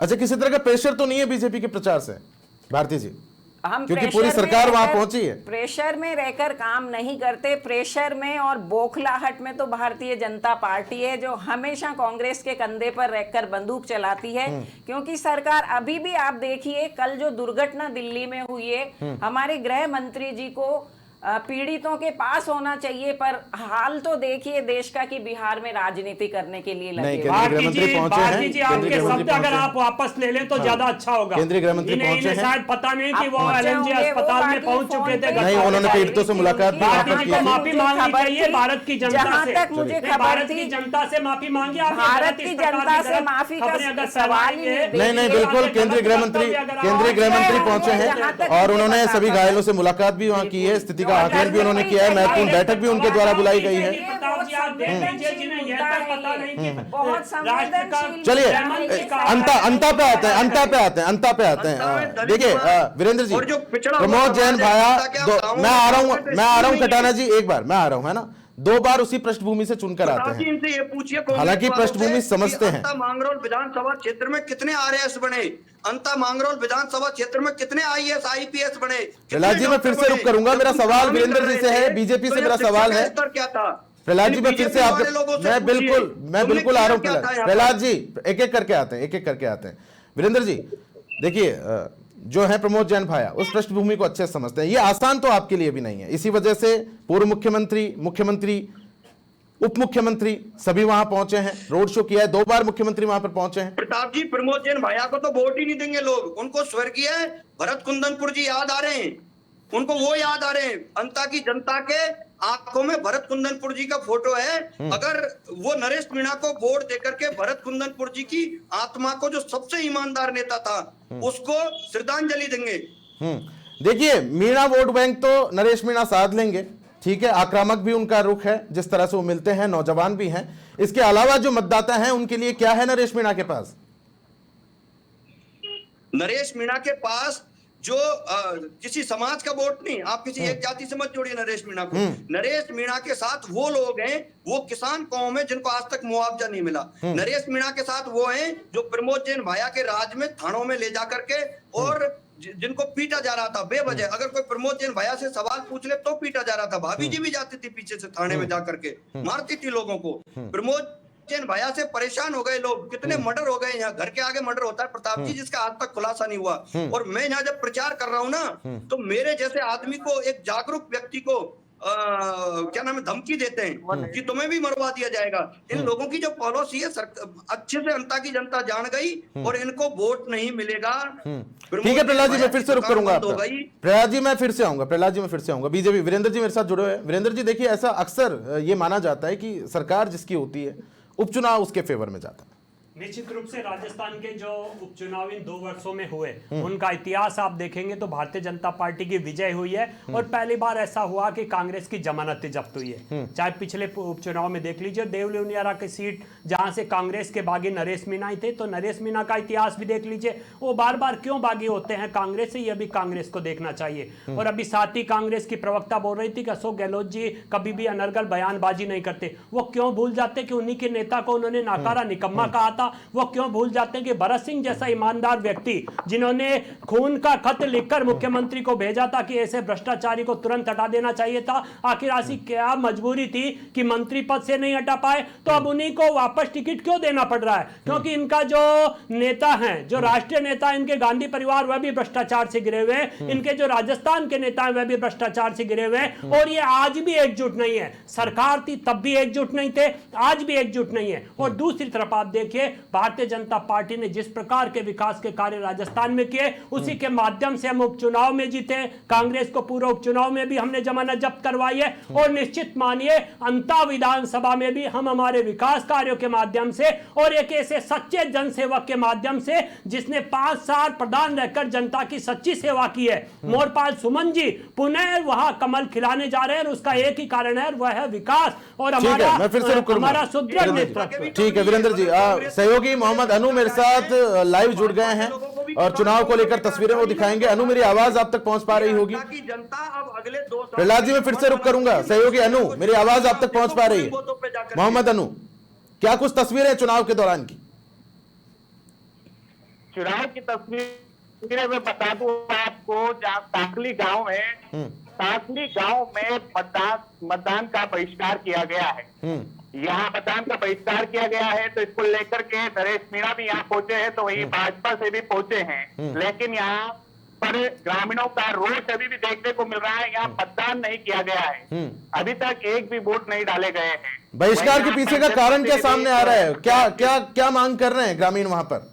अच्छा, किसी तरह का प्रेशर तो नहीं है बीजेपी के प्रचार से भारती जी? हम क्योंकि प्रेशर पूरी में सरकार वहां रहकर- पहुंची है। प्रेशर में रहकर काम नहीं करते। प्रेशर में और बौखलाहट में तो भारतीय जनता पार्टी है, जो हमेशा कांग्रेस के कंधे पर रहकर बंदूक चलाती है। क्योंकि सरकार अभी भी, आप देखिए, कल जो दुर्घटना दिल्ली में हुई है, हमारे गृह मंत्री जी को पीड़ितों के पास होना चाहिए, पर हाल तो देखिए देश का कि बिहार में राजनीति करने के लिए लगे। केंद्रीय भारती गृहमंत्री जी, पहुंचे हैं। भारती जी, आपके केंद्रीय शब्द गृहमंत्री अगर पहुंचे आप वापस ले लें तो ज्यादा अच्छा होगा। केंद्रीय गृहमंत्री इन्हें पहुंचे हैं। शायद पता नहीं कि आप वो पहुंचे एलएमजी होंगे, अस्पताल वो में बाकी पहुंच चुके थे। फोन पे नहीं, उन्होंने पीड़ितों से मुलाकात भी वहां पर भारत की को है। माफी मांगनी खबर चाहिए थी, भारत की जनता जहां से। तक मुझे नहीं, खबर भारत थी, की जनता से माफी मांगी आप। भारत की जनता से माफी का सवाल ही नहीं नहीं, बिल्कुल केंद्रीय गृह मंत्री पहुंचे हैं और उन्होंने सभी घायलों से मुलाकात भी वहां की है, स्थिति का आकलन भी उन्होंने किया है, महत्वपूर्ण बैठक भी उनके द्वारा बुलाई गई है। चलिए अंता पे आते हैं। देखिए वीरेंद्र जी, प्रमोद जैन भाया, मैं आ रहा हूं कटाना जी, एक बार मैं आ रहा हूं, है ना, 2 बार उसी पृष्ठभूमि से चुनकर आते हैं। इनसे ये पूछिए, हालांकि पृष्ठभूमि समझते हैं। अंता मांगरोल विधानसभा क्षेत्र में कितने आरएएस बने? अंता मांगरोल विधानसभा क्षेत्र में कितने आईएएस आईपीएस बने? प्रहलाद जी, मैं फिर से रुक करूंगा, मेरा सवाल वीरेंद्र जी से है, बीजेपी से मेरा सवाल है। क्या था प्रहलाद जी, मैं फिर से आपके, मैं बिल्कुल आ रहा हूं प्रहलाद जी, एक एक करके आते हैं। वीरेंद्र जी देखिए, जो है प्रमोद जैन भाया, उस पृष्ठभूमि को अच्छे से समझते हैं। ये आसान तो आपके लिए भी नहीं है, इसी वजह से पूर्व मुख्यमंत्री, उप मुख्यमंत्री सभी वहां पहुंचे हैं, रोड शो किया है, 2 बार मुख्यमंत्री वहां पर पहुंचे हैं। प्रताप जी, प्रमोद जैन भाया को तो वोट ही नहीं देंगे लोग, उनको स्वर्गीय भरत कुंदनपुर जी याद आ रहे हैं, उनको वो याद आ रहे हैं। अंता की जनता के आंखों में भरत कुंदनपुर जी का फोटो है। अगर वो नरेश मीणा को वोट देकर के भरत कुंदनपुर जी की आत्मा को, जो सबसे ईमानदार नेता था, उसको श्रद्धांजलि देंगे। देखिए, मीणा वोट बैंक तो नरेश मीणा साध लेंगे, ठीक है, आक्रामक भी उनका रुख है, जिस तरह से वो मिलते हैं, नौजवान भी हैं। इसके अलावा जो मतदाता हैं उनके लिए क्या है नरेश मीणा के पास? नरेश मीणा के पास जो किसी समाज का वोट नहीं, आप किसी एक जाति से मत जोड़िए नरेश मीणा को। नरेश मीणा के साथ वो लोग हैं, वो किसान कौम है जिनको आज तक मुआवजा नहीं मिला। नरेश मीणा के साथ वो हैं जो प्रमोद जैन भाया के राज में थानों में ले जाकर के और जिनको पीटा जा रहा था बेवजह। अगर कोई प्रमोद जैन भाया से सवाल पूछ ले तो पीटा जा रहा था। भाभी जी भी जाती थी पीछे से थाने में जाकर के, मारती थी लोगों को। प्रमोद जैन भाया से परेशान हो गए लोग, कितने मर्डर हो गए। यहाँ घर के आगे मर्डर होता है प्रताप जी, जिसका आज तक खुलासा नहीं हुआ। और मैं यहाँ जब प्रचार कर रहा हूँ ना, तो मेरे जैसे आदमी को, एक जागरूक व्यक्ति को क्या नाम है, धमकी देते हैं कि तुम्हें भी मरवा दिया जाएगा। इन लोगों की जो पॉलिसी है अच्छे से अंता की जनता जान गई और इनको वोट नहीं मिलेगा। ठीक है प्रहलाद जी, मैं फिर से रुक करूंगा। प्रहलाद जी मैं फिर से आऊंगा। बीजेपी वीरेंद्र जी मेरे साथ जुड़े हुए हैं। वीरेंद्र जी देखिए, ऐसा अक्सर ये माना जाता है कि सरकार जिसकी होती है, उपचुनाव उसके फेवर में जाता है। निश्चित रूप से राजस्थान के जो उपचुनाव इन 2 वर्षों में हुए, उनका इतिहास आप देखेंगे तो भारतीय जनता पार्टी की विजय हुई है। और पहली बार ऐसा हुआ कि कांग्रेस की जमानत जब्त हुई है। चाहे पिछले उपचुनाव में देख लीजिए, देवलियारा की सीट जहां से कांग्रेस के बागी नरेश मीणा ही थे, तो नरेश मीणा का इतिहास भी देख लीजिए। वो बार बार क्यों बागी होते हैं कांग्रेस से, ये भी कांग्रेस को देखना चाहिए। और अभी साथ ही कांग्रेस की प्रवक्ता बोल रही थी कि अशोक गहलोत जी कभी भी अनर्गल बयानबाजी नहीं करते। वो क्यों भूल जाते कि उन्हीं के नेता को उन्होंने नाकारा निकम्मा कहा था? वो क्यों भूल जाते हैं कि भरत सिंह जैसा ईमानदार व्यक्ति, जिन्होंने खून का खत लिखकर मुख्यमंत्री को भेजा था कि ऐसे भ्रष्टाचारी को तुरंत हटा देना चाहिए था, आखिर ऐसी क्या मजबूरी थी कि मंत्री पद से नहीं हटा पाए? तो अब उन्हीं को वापस टिकट क्यों देना पड़ रहा है? क्योंकि इनका जो नेता है, जो राष्ट्रीय नेता, इनके गांधी परिवार, वह भी भ्रष्टाचार से गिरे हुए, इनके जो राजस्थान के नेता है वह भी भ्रष्टाचार से गिरे हुए। और ये आज भी एकजुट नहीं है। सरकार थी तब भी एकजुट नहीं थे, आज भी एकजुट नहीं है। और दूसरी तरफ आप देखिए, भारतीय जनता पार्टी ने जिस प्रकार के विकास के कार्य राजस्थान में किए, उसी के माध्यम से हम उपचुनाव में जीते। कांग्रेस को पूर्व उपचुनाव में भी हमने जमानत जब्त करवाई है। और निश्चित मानिए, अंता विधानसभा में भी हम हमारे विकास कार्यों के माध्यम से और एक ऐसे सच्चे जनसेवक के माध्यम से, जिसने 5 साल प्रधान रहकर जनता की सच्ची सेवा की है, मोरपाल सुमन जी पुनः वहां कमल खिलाने जा रहे हैं। और उसका एक ही कारण है, वह है विकास और हमारा सुदृढ़ नेतृत्व। ठीक है वीरेंद्र जी, सहयोगी मोहम्मद अनु मेरे साथ लाइव जुड़ गए हैं और चुनाव को लेकर तस्वीरें वो दिखाएंगे। अनु, मेरी आवाज आप तक पहुंच पा रही होगी? प्रहलाद जी मैं फिर से रुक करूंगा। सहयोगी अनु, मेरी आवाज आप तक पहुंच पा रही है? मोहम्मद अनु, क्या कुछ तस्वीरें चुनाव के दौरान की? चुनाव की तस्वीर फिर मैं बता दूं आपको, जहाँ साकली गांव है, साकली गांव में मतदान का बहिष्कार किया गया है। यहाँ मतदान का बहिष्कार किया गया है, तो इसको लेकर के नरेश मीणा भी यहाँ पहुंचे हैं, तो वही भाजपा से भी पहुंचे हैं। लेकिन यहाँ पर ग्रामीणों का रोष अभी भी देखने को मिल रहा है। यहाँ मतदान नहीं किया गया है, अभी तक एक भी वोट नहीं डाले गए हैं। बहिष्कार के पीछे का कारण क्या सामने आ रहा है? क्या क्या क्या मांग कर रहे हैं ग्रामीण वहां पर?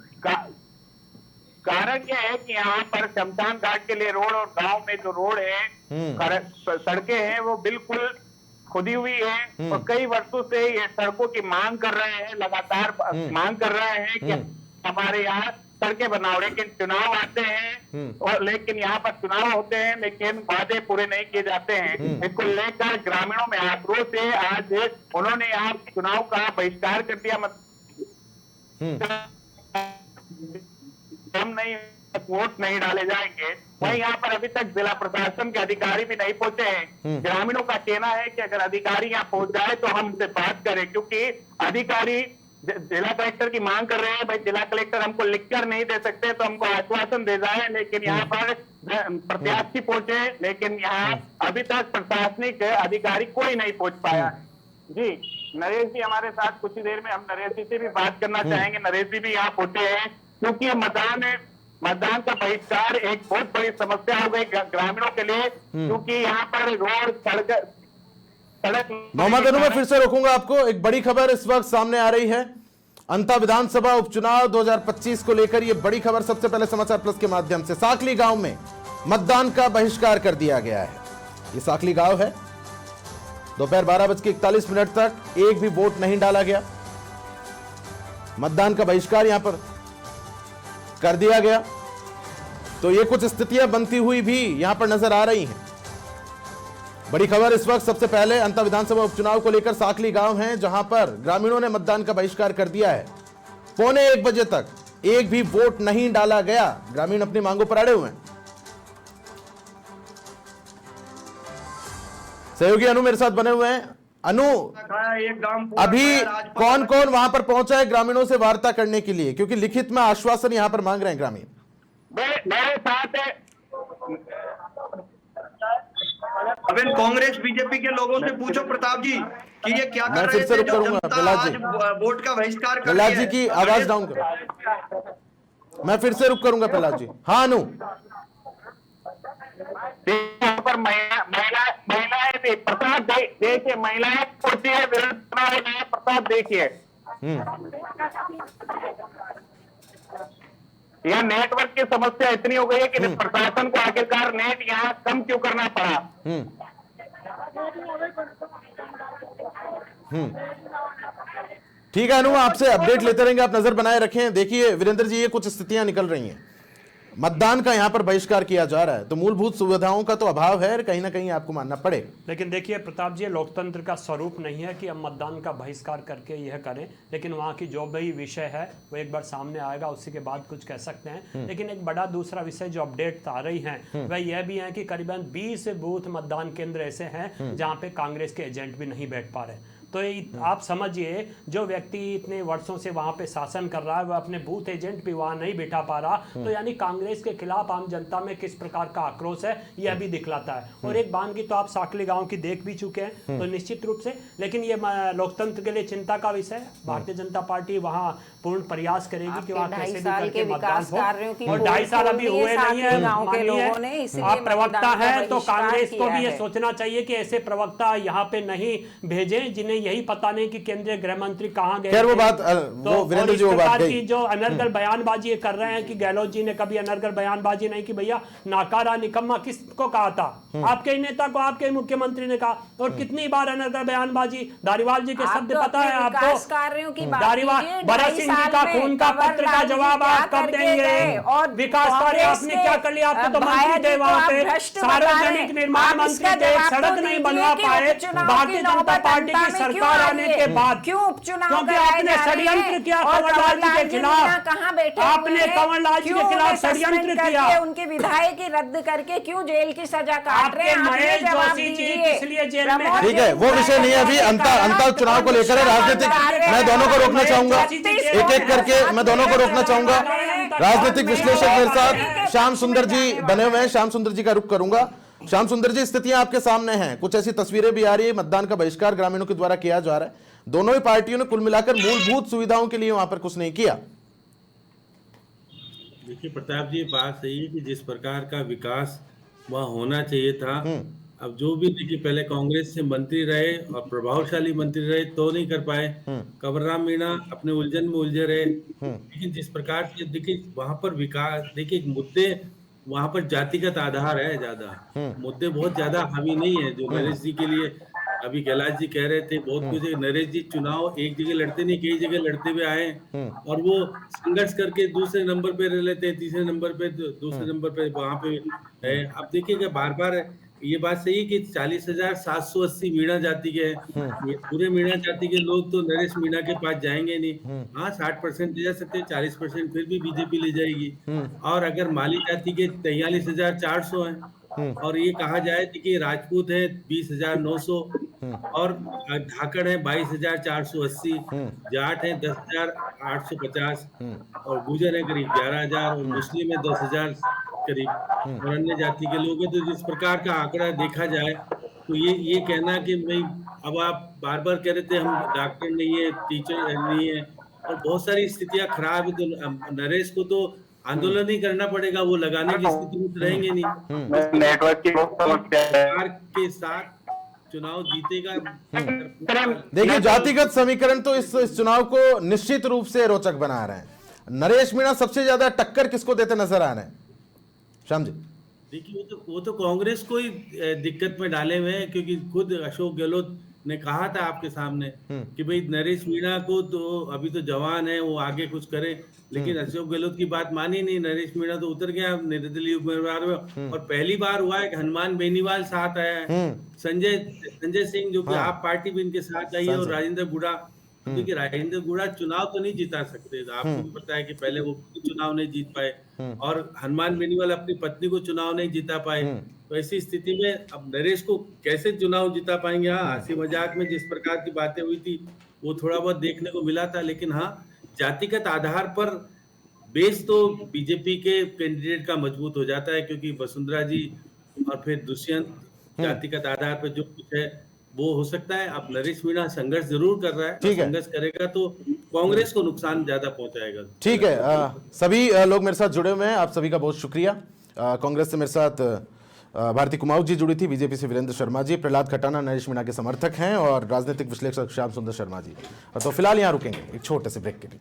कारण यह है कि यहाँ पर शमशान घाट के लिए रोड और गांव में जो रोड है, सड़कें हैं, वो बिल्कुल खुदी हुई है और कई वर्षों से ये सड़कों की मांग कर रहे हैं, लगातार मांग कर रहे हैं कि हमारे यहाँ सड़कें बनाओ। लेकिन चुनाव आते हैं और लेकिन यहाँ पर चुनाव होते हैं, लेकिन वादे पूरे नहीं किए जाते हैं। इसको लेकर ग्रामीणों में आक्रोश है। आज उन्होंने यहाँ चुनाव का बहिष्कार कर दिया। हम नहीं, वोट नहीं डाले जाएंगे। वहीं यहाँ पर अभी तक जिला प्रशासन के अधिकारी भी नहीं पहुंचे हैं। ग्रामीणों का कहना है कि अगर अधिकारी यहाँ पहुंच जाए तो हम उनसे बात करें, क्योंकि अधिकारी जिला कलेक्टर की मांग कर रहे हैं, भाई जिला कलेक्टर हमको लिखकर नहीं दे सकते तो हमको आश्वासन दे जाए। लेकिन यहाँ पर प्रत्याशी पहुंचे, लेकिन यहाँ अभी तक प्रशासनिक अधिकारी कोई नहीं पहुंच पाया। जी नरेश जी हमारे साथ, कुछ ही देर में हम नरेश जी से भी बात करना चाहेंगे। नरेश जी भी यहाँ पहुंचे हैं, क्योंकि मतदान का बहिष्कार एक बहुत बड़ी समस्या हो गई ग्रामीणों के लिए, क्योंकि यहाँ पर रोड सड़क। मोहम्मद अनु, मैं फिर से रोकूंगा आपको। एक बड़ी खबर इस वक्त सामने आ रही है, अंता विधानसभा उपचुनाव 2025 को लेकर ये बड़ी खबर सबसे पहले समाचार प्लस के माध्यम से। साकली गांव में मतदान का बहिष्कार कर दिया गया है। ये साकली गांव है, दोपहर 12:41 तक एक भी वोट नहीं डाला गया। मतदान का बहिष्कार यहां पर कर दिया गया। तो ये कुछ स्थितियां बनती हुई भी यहां पर नजर आ रही हैं। बड़ी खबर इस वक्त सबसे पहले अंता विधानसभा उपचुनाव को लेकर साकली गांव है, जहां पर ग्रामीणों ने मतदान का बहिष्कार कर दिया है। 1:45 बजे तक एक भी वोट नहीं डाला गया। ग्रामीण अपनी मांगों पर अड़े हुए हैं। सहयोगी अनु मेरे साथ बने हुए हैं। अनु, अभी कौन कौन वहां पर पहुंचा है ग्रामीणों से वार्ता करने के लिए, क्योंकि लिखित में आश्वासन यहां पर मांग रहे हैं ग्रामीण? मेरे साथ अभी कांग्रेस बीजेपी के लोगों से पूछो प्रताप जी कि ये क्या कर रहे थे जब जनता आज वोट का बहिष्कार कर प्रहलाद जी की आवाज डाउन करो। मैं फिर से रुक करूंगा प्रहलाद जी। हाँ अनु, पर महिलाएं भी प्रताप देखिए, महिलाएं होती है प्रताप देखिए। यहाँ नेटवर्क की समस्या इतनी हो गई है कि प्रशासन को आखिरकार नेट यहाँ कम क्यों करना पड़ा। ठीक है अनु, आपसे अपडेट लेते रहेंगे, आप नजर बनाए रखें। देखिए वीरेंद्र जी, ये कुछ स्थितियां निकल रही हैं। मतदान का यहां पर बहिष्कार किया जा रहा है, तो मूलभूत सुविधाओं का तो अभाव है, कहीं ना कहीं आपको मानना पड़ेगा। लेकिन देखिए प्रताप जी, लोकतंत्र का स्वरूप नहीं है कि हम मतदान का बहिष्कार करके यह करें, लेकिन वहां की जो भी विषय है वो एक बार सामने आएगा, उसी के बाद कुछ कह सकते हैं। लेकिन एक बड़ा दूसरा विषय जो अपडेट आ रही है वह यह भी है कि करीबन 20 बूथ मतदान केंद्र ऐसे हैं जहाँ पे कांग्रेस के एजेंट भी नहीं बैठ पा रहे। तो आप समझिए, जो व्यक्ति इतने वर्षों से वहां पे शासन कर रहा है वह अपने बूथ एजेंट भी वहां नहीं बिठा पा रहा, तो यानी कांग्रेस के खिलाफ आम जनता में किस प्रकार का आक्रोश है यह भी दिखलाता है। और एक बानगी तो आप साकली गांव की देख भी चुके हैं, तो निश्चित रूप से, लेकिन ये लोकतंत्र के लिए चिंता का विषय है। भारतीय जनता पार्टी वहां पूर्ण प्रयास करेगी कि वहां कैसे भी करके मतदान हो। और 2.5 साल अभी हुए नहीं है, आप प्रवक्ता है तो कांग्रेस को भी ये सोचना चाहिए कि ऐसे प्रवक्ता यहाँ पे नहीं भेजें जिन्हें यही पता नहीं कि केंद्रीय गृह मंत्री कहाँ गए। वो बात तो वीरेंद्र जी, वो बात की जो अनर्गल बयानबाजी कर रहे हैं कि गहलोत जी ने कभी अनर्गल बयानबाजी नहीं की। भैया नाकारा निकम्मा किसको कहा था? आपके ही नेता को, आपके ही मुख्यमंत्री ने कहा। और कितनी बार अनर्गल बयानबाजी, धारीवाल जी के शब्द पता है आपको? धारीवाल भरत सिंह जी का खून का पत्र का जवाब आप कब देंगे? और विकास कार्य आपने क्या कर लिया? आपको तो मंत्री थे वहां पे, सार्वजनिक निर्माण मंत्री थे, सड़क नहीं बनवा पाए। भारतीय जनता पार्टी की सरकार आने के बाद क्यों उपचुनाव? क्योंकि आपने षड्यंत्र किया कंवरलाल जी के खिलाफ। कहां बैठे? आपने कंवरलाल जी के खिलाफ षड्यंत्र किया, उनकी विधायकी रद्द करके क्यों जेल की सजा काट रहे हैं? महेश जोशी जी इसलिए जेल में। ठीक है, वो विषय नहीं है अभी। अंता चुनाव को लेकर राजनीतिक, मैं दोनों को रोकना चाहूंगा, एक एक करके मैं दोनों को रोकना चाहूंगा। राजनीतिक और विश्लेषक मैं- मेरे साथ श्याम सुंदर जी बने हुए हैं। श्याम सुंदर जी का रुख करूंगा। श्याम सुंदर जी, स्थितियां आपके सामने हैं, कुछ ऐसी तस्वीरें भी आ रही है, मतदान का बहिष्कार ग्रामीणों के द्वारा किया जा रहा है। दोनों ही पार्टियों ने कुल मिलाकर मूलभूत सुविधाओं के लिए वहां पर कुछ नहीं किया। देखिए प्रताप जी, बात सही है कि जिस प्रकार का विकास वहाँ होना चाहिए था, अब जो भी देखिए पहले कांग्रेस से मंत्री रहे और प्रभावशाली मंत्री रहे तो नहीं कर पाए। कंवरराम मीणा अपने उलझन में उलझे रहे। लेकिन जिस प्रकार से देखिए वहां पर विकास, देखिए मुद्दे वहां पर जातिगत आधार है, ज्यादा मुद्दे बहुत ज्यादा हावी नहीं है। जो नरेश जी के लिए अभी कैलाश जी कह रहे थे बहुत कुछ है। नरेश जी चुनाव एक जगह लड़ते नहीं, कई जगह लड़ते हुए आए और वो संघर्ष करके दूसरे नंबर पे रह लेते हैं, तीसरे नंबर पे, दूसरे नंबर पे वहां पे है। अब देखिएगा बार बार ये बात सही है कि 40,780 मीणा जाति के हैं। पूरे मीणा जाति के लोग तो नरेश मीणा के पास जाएंगे नहीं। हाँ 60% ले जा सकते हैं, 40% फिर भी बीजेपी ले जाएगी। और अगर माली जाति के 43,400 हैं और ये कहा जाए कि राजपूत है 20,900 और धाकड़ है 22,480, जाट है 10,850 और गुजर है करीब 11,000 और मुस्लिम है 10,000 करीब और अन्य जाति के लोग हैं। तो जिस प्रकार का आंकड़ा देखा जाए तो ये कहना कि भाई अब आप बार बार कह रहे थे हम डॉक्टर नहीं है, टीचर नहीं है और बहुत सारी स्थितियां खराब है, तो नरेश को तो आंदोलन ही करना पड़ेगा, वो लगाने की स्थिति में तो रहेंगे नहीं। नेटवर्क की बहुत समस्या है। सरकार के साथ चुनाव जीतेगा। देखिए जातिगत समीकरण तो इस चुनाव को निश्चित रूप से रोचक बना रहे हैं। नरेश मीणा सबसे ज्यादा टक्कर किसको देते नजर आ रहे हैं श्याम जी? देखिए वो तो कांग्रेस को ही दिक्कत में डाले हुए हैं, क्योंकि खुद अशोक गहलोत ने कहा था आपके सामने कि भाई नरेश मीणा को तो अभी तो जवान है, वो आगे कुछ करे, लेकिन अशोक गहलोत की बात मानी नहीं। नरेश मीणा तो उतर गया निर्दलीय उम्मीदवार में और पहली बार हुआ है कि हनुमान बेनीवाल साथ आया है, संजय सिंह जो कि आप पार्टी भी इनके साथ आई है और राजेंद्र गुड़ा। देखिए राजेंद्र गुड़ा चुनाव तो नहीं जिता सकते, आपको भी पता है कि पहले वो चुनाव नहीं जीत पाए और हनुमान बेनीवाल अपनी पत्नी को चुनाव नहीं जिता पाए। तो ऐसी स्थिति में अब नरेश को कैसे चुनाव जिता पाएंगे? हाँ हंसी मजाक में जिस प्रकार की बातें हुई थी वो थोड़ा बहुत देखने को मिला था, लेकिन हाँ जातिगत आधार पर बेस तो बीजेपी के कैंडिडेट का मजबूत हो जाता है, क्योंकि वसुंधरा जी और फिर दुष्यंत जातिगत आधार पर जो कुछ है वो हो सकता है। अब नरेश मीणा संघर्ष जरूर कर रहा है, संघर्ष करेगा तो कांग्रेस को नुकसान ज्यादा पहुंचाएगा। ठीक है, सभी लोग मेरे साथ जुड़े हुए हैं, आप सभी का बहुत शुक्रिया। कांग्रेस से मेरे साथ भारती कुमाऊं जी जुड़ी थी, बीजेपी से वीरेंद्र शर्मा जी, प्रहलाद खटाना नरेश मीणा के समर्थक हैं और राजनीतिक विश्लेषक श्याम सुंदर शर्मा जी। तो फिलहाल यहाँ रुकेंगे एक छोटे से ब्रेक के लिए।